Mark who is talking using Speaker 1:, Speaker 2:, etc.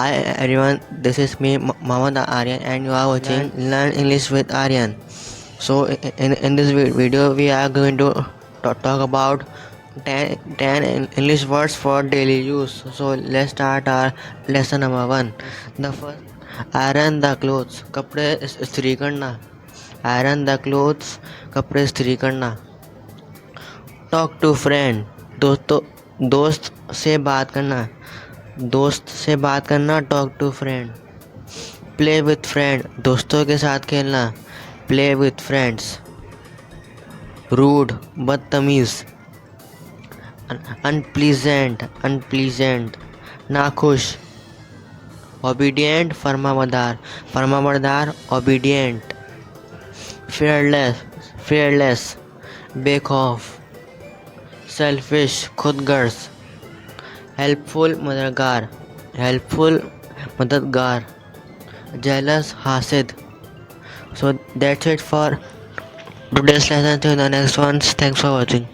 Speaker 1: Hi everyone, this is me Mohammed Aryan and you are watching Learn English with Aryan. So in this video we are going to talk about 10 English words for daily use. So let's start our lesson number 1. The first, iron the clothes, कपड़े इस्त्री करना. Iron the clothes, कपड़े इस्त्री करना. Talk to friend, दोस्त से बात करना. दोस्त से बात करना. Talk to friend. Play with friend, दोस्तों के साथ खेलना. Play with friends. रूड, बदतमीज. अनप्लीजेंट, नाखुश. ओबीडियंट, फर्माबरदार. ओबीडियंट. फेयरलेस, बेखौफ. सेल्फिश, खुदगर्ज. हेल्पफुल मददगार. जेलस, हासिद. So that's it for today's lesson. See you in the next one. Thanks for watching.